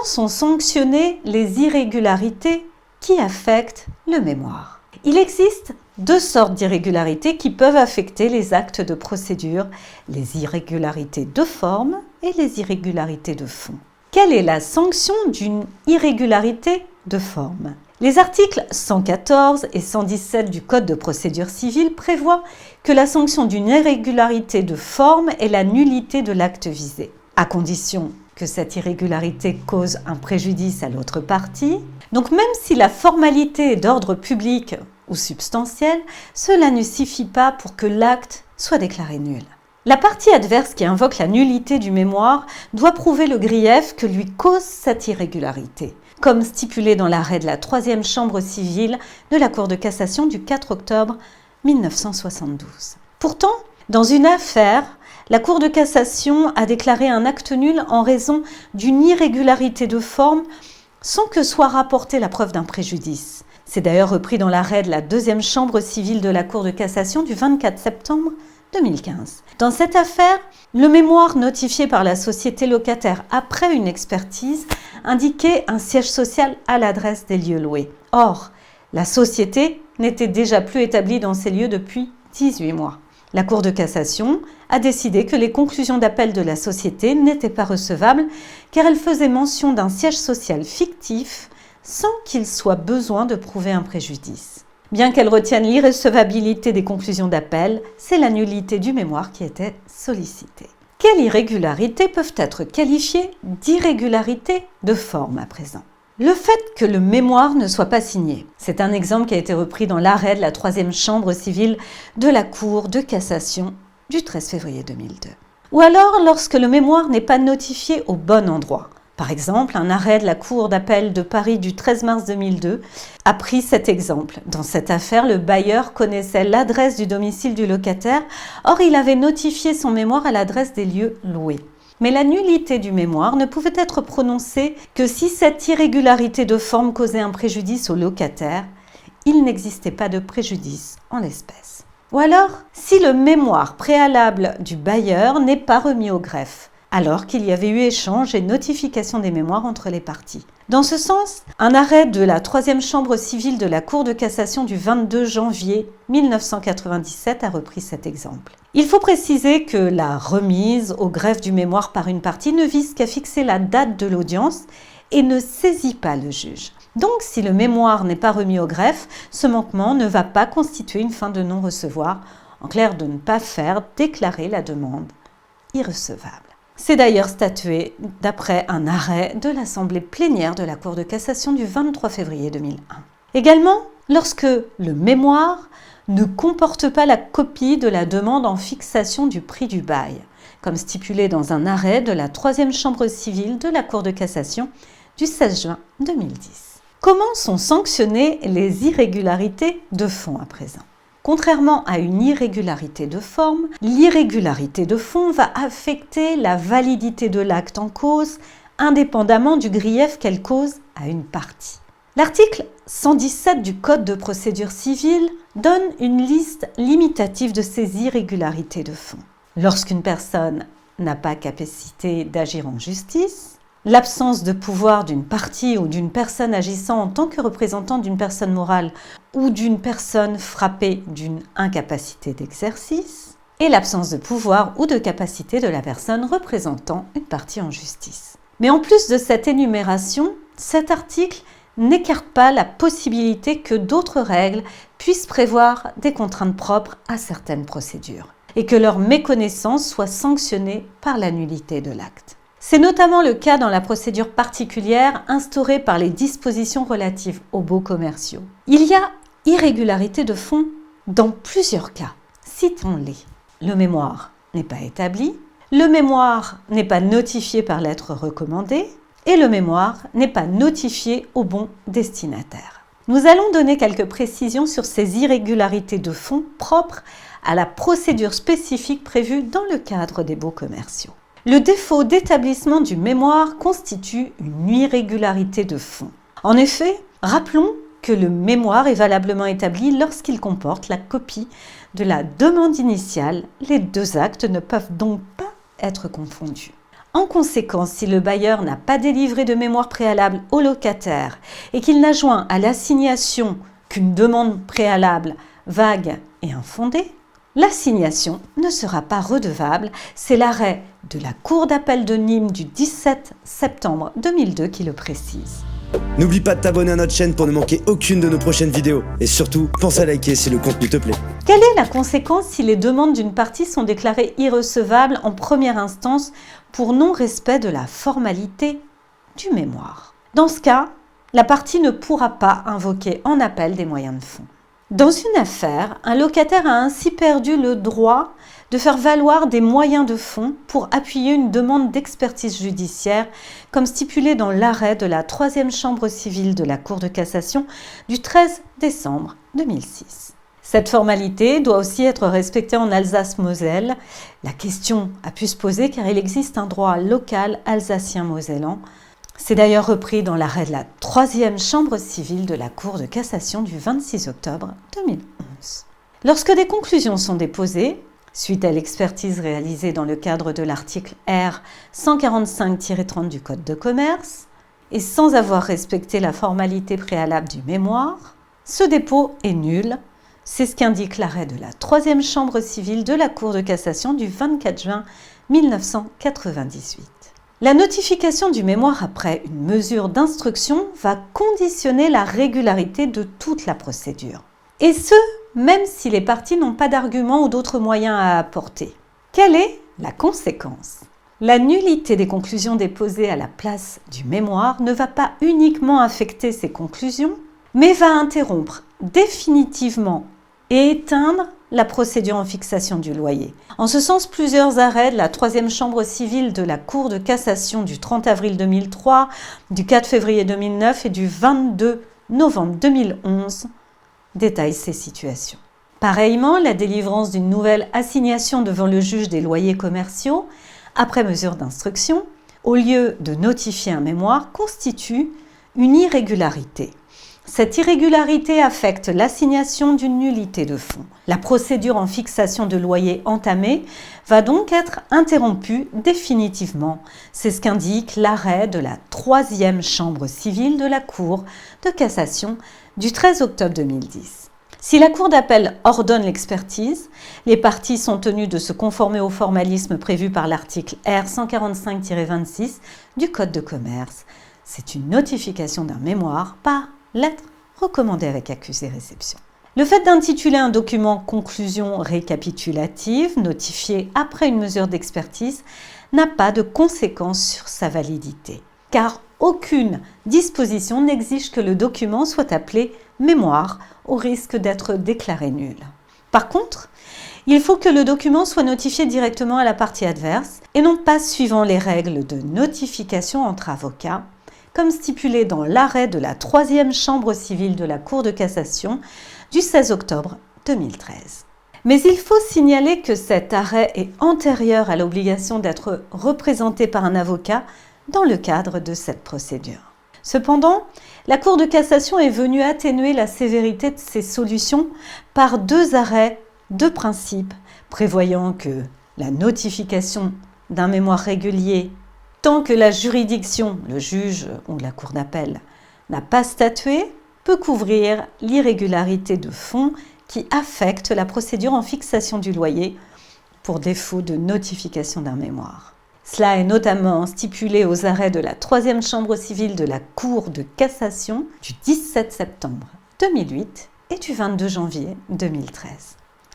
sont sanctionnées les irrégularités qui affectent le mémoire? Il existe deux sortes d'irrégularités qui peuvent affecter les actes de procédure, les irrégularités de forme et les irrégularités de fond. Quelle est la sanction d'une irrégularité de forme? Les articles 114 et 117 du Code de procédure civile prévoient que la sanction d'une irrégularité de forme est la nullité de l'acte visé, à condition que cette irrégularité cause un préjudice à l'autre partie. Donc même si la formalité est d'ordre public ou substantiel, cela ne suffit pas pour que l'acte soit déclaré nul. La partie adverse qui invoque la nullité du mémoire doit prouver le grief que lui cause cette irrégularité, comme stipulé dans l'arrêt de la 3e chambre civile de la Cour de cassation du 4 octobre 1972. Pourtant, dans une affaire, la Cour de cassation a déclaré un acte nul en raison d'une irrégularité de forme sans que soit rapportée la preuve d'un préjudice. C'est d'ailleurs repris dans l'arrêt de la 2e chambre civile de la Cour de cassation du 24 septembre 2015. Dans cette affaire, le mémoire notifié par la société locataire après une expertise indiquait un siège social à l'adresse des lieux loués. Or, la société n'était déjà plus établie dans ces lieux depuis 18 mois. La Cour de cassation a décidé que les conclusions d'appel de la société n'étaient pas recevables car elles faisaient mention d'un siège social fictif sans qu'il soit besoin de prouver un préjudice. Bien qu'elle retienne l'irrecevabilité des conclusions d'appel, c'est la nullité du mémoire qui était sollicitée. Quelles irrégularités peuvent être qualifiées d'irrégularités de forme à présent? Le fait que le mémoire ne soit pas signé, c'est un exemple qui a été repris dans l'arrêt de la 3e chambre civile de la Cour de cassation du 13 février 2002. Ou alors lorsque le mémoire n'est pas notifié au bon endroit. Par exemple, un arrêt de la Cour d'appel de Paris du 13 mars 2002 a pris cet exemple. Dans cette affaire, le bailleur connaissait l'adresse du domicile du locataire, or il avait notifié son mémoire à l'adresse des lieux loués. Mais la nullité du mémoire ne pouvait être prononcée que si cette irrégularité de forme causait un préjudice au locataire. Il n'existait pas de préjudice en l'espèce. Ou alors, si le mémoire préalable du bailleur n'est pas remis au greffe, alors qu'il y avait eu échange et notification des mémoires entre les parties. Dans ce sens, un arrêt de la 3e chambre civile de la Cour de cassation du 22 janvier 1997 a repris cet exemple. Il faut préciser que la remise au greffe du mémoire par une partie ne vise qu'à fixer la date de l'audience et ne saisit pas le juge. Donc, si le mémoire n'est pas remis au greffe, ce manquement ne va pas constituer une fin de non-recevoir, en clair de ne pas faire déclarer la demande irrecevable. C'est d'ailleurs statué d'après un arrêt de l'Assemblée plénière de la Cour de cassation du 23 février 2001. Également, lorsque le mémoire ne comporte pas la copie de la demande en fixation du prix du bail, comme stipulé dans un arrêt de la 3e chambre civile de la Cour de cassation du 16 juin 2010. Comment sont sanctionnées les irrégularités de fond à présent ? Contrairement à une irrégularité de forme, l'irrégularité de fond va affecter la validité de l'acte en cause, indépendamment du grief qu'elle cause à une partie. L'article 117 du Code de procédure civile donne une liste limitative de ces irrégularités de fond. Lorsqu'une personne n'a pas capacité d'agir en justice, l'absence de pouvoir d'une partie ou d'une personne agissant en tant que représentant d'une personne morale ou d'une personne frappée d'une incapacité d'exercice, et l'absence de pouvoir ou de capacité de la personne représentant une partie en justice. Mais en plus de cette énumération, cet article n'écarte pas la possibilité que d'autres règles puissent prévoir des contraintes propres à certaines procédures, et que leur méconnaissance soit sanctionnée par la nullité de l'acte. C'est notamment le cas dans la procédure particulière instaurée par les dispositions relatives aux baux commerciaux. Il y a irrégularité de fond dans plusieurs cas. Citons-les. Le mémoire n'est pas établi, le mémoire n'est pas notifié par lettre recommandée et le mémoire n'est pas notifié au bon destinataire. Nous allons donner quelques précisions sur ces irrégularités de fond propres à la procédure spécifique prévue dans le cadre des baux commerciaux. Le défaut d'établissement du mémoire constitue une irrégularité de fond. En effet, rappelons que le mémoire est valablement établi lorsqu'il comporte la copie de la demande initiale. Les deux actes ne peuvent donc pas être confondus. En conséquence, si le bailleur n'a pas délivré de mémoire préalable au locataire et qu'il n'a joint à l'assignation qu'une demande préalable vague et infondée, l'assignation ne sera pas redevable. C'est l'arrêt de la Cour d'appel de Nîmes du 17 septembre 2002 qui le précise. N'oublie pas de t'abonner à notre chaîne pour ne manquer aucune de nos prochaines vidéos. Et surtout, pense à liker si le contenu te plaît. Quelle est la conséquence si les demandes d'une partie sont déclarées irrecevables en première instance pour non-respect de la formalité du mémoire? Dans ce cas, la partie ne pourra pas invoquer en appel des moyens de fonds. Dans une affaire, un locataire a ainsi perdu le droit de faire valoir des moyens de fonds pour appuyer une demande d'expertise judiciaire, comme stipulé dans l'arrêt de la 3e chambre civile de la Cour de cassation du 13 décembre 2006. Cette formalité doit aussi être respectée en Alsace-Moselle. La question a pu se poser car il existe un droit local alsacien-mosellan. C'est d'ailleurs repris dans l'arrêt de la 3e chambre civile de la Cour de cassation du 26 octobre 2011. Lorsque des conclusions sont déposées, suite à l'expertise réalisée dans le cadre de l'article R 145-30 du Code de commerce, et sans avoir respecté la formalité préalable du mémoire, ce dépôt est nul. C'est ce qu'indique l'arrêt de la 3e chambre civile de la Cour de cassation du 24 juin 1998. La notification du mémoire après une mesure d'instruction va conditionner la régularité de toute la procédure. Et ce, même si les parties n'ont pas d'arguments ou d'autres moyens à apporter. Quelle est la conséquence? La nullité des conclusions déposées à la place du mémoire ne va pas uniquement affecter ces conclusions, mais va interrompre définitivement et éteindre la procédure en fixation du loyer. En ce sens, plusieurs arrêts de la 3e chambre civile de la Cour de cassation du 30 avril 2003, du 4 février 2009 et du 22 novembre 2011 détaillent ces situations. Pareillement, la délivrance d'une nouvelle assignation devant le juge des loyers commerciaux, après mesure d'instruction, au lieu de notifier un mémoire, constitue une irrégularité. Cette irrégularité affecte l'assignation d'une nullité de fonds. La procédure en fixation de loyer entamée va donc être interrompue définitivement. C'est ce qu'indique l'arrêt de la 3e chambre civile de la Cour de cassation du 13 octobre 2010. Si la Cour d'appel ordonne l'expertise, les parties sont tenues de se conformer au formalisme prévu par l'article R 145-26 du Code de commerce. C'est une notification d'un mémoire par lettre recommandée avec accusé-réception. Le fait d'intituler un document « Conclusion récapitulative » notifié après une mesure d'expertise n'a pas de conséquences sur sa validité, car aucune disposition n'exige que le document soit appelé « mémoire » au risque d'être déclaré nul. Par contre, il faut que le document soit notifié directement à la partie adverse et non pas suivant les règles de notification entre avocats, comme stipulé dans l'arrêt de la 3e chambre civile de la Cour de cassation du 16 octobre 2013. Mais il faut signaler que cet arrêt est antérieur à l'obligation d'être représenté par un avocat dans le cadre de cette procédure. Cependant, la Cour de cassation est venue atténuer la sévérité de ces solutions par 2 arrêts de principe prévoyant que la notification d'un mémoire régulier tant que la juridiction, le juge ou la cour d'appel, n'a pas statué, peut couvrir l'irrégularité de fonds qui affecte la procédure en fixation du loyer pour défaut de notification d'un mémoire. Cela est notamment stipulé aux arrêts de la 3e chambre civile de la Cour de cassation du 17 septembre 2008 et du 22 janvier 2013.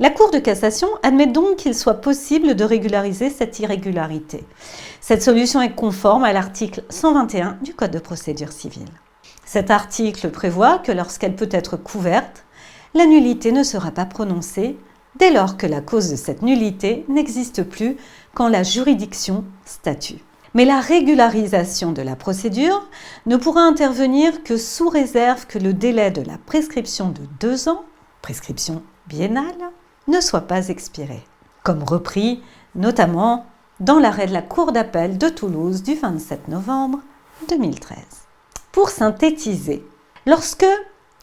La Cour de cassation admet donc qu'il soit possible de régulariser cette irrégularité. Cette solution est conforme à l'article 121 du Code de procédure civile. Cet article prévoit que lorsqu'elle peut être couverte, la nullité ne sera pas prononcée dès lors que la cause de cette nullité n'existe plus quand la juridiction statue. Mais la régularisation de la procédure ne pourra intervenir que sous réserve que le délai de la prescription de 2 ans, prescription biennale, ne soit pas expiré, comme repris notamment dans l'arrêt de la Cour d'appel de Toulouse du 27 novembre 2013. Pour synthétiser, lorsque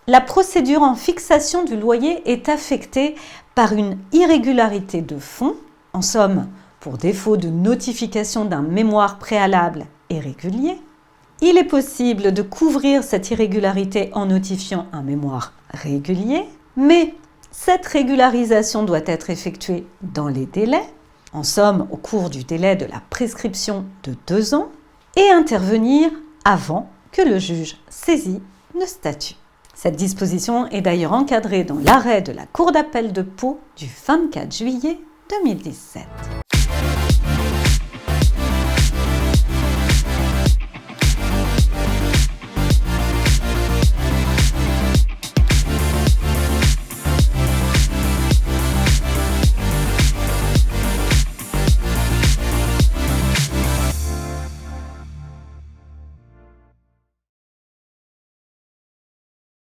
la procédure en fixation du loyer est affectée par une irrégularité de fonds, en somme pour défaut de notification d'un mémoire préalable et régulier. Il est possible de couvrir cette irrégularité en notifiant un mémoire régulier, mais cette régularisation doit être effectuée dans les délais, en somme au cours du délai de la prescription de 2 ans, et intervenir avant que le juge saisi ne statue. Cette disposition est d'ailleurs encadrée dans l'arrêt de la Cour d'appel de Pau du 24 juillet 2017.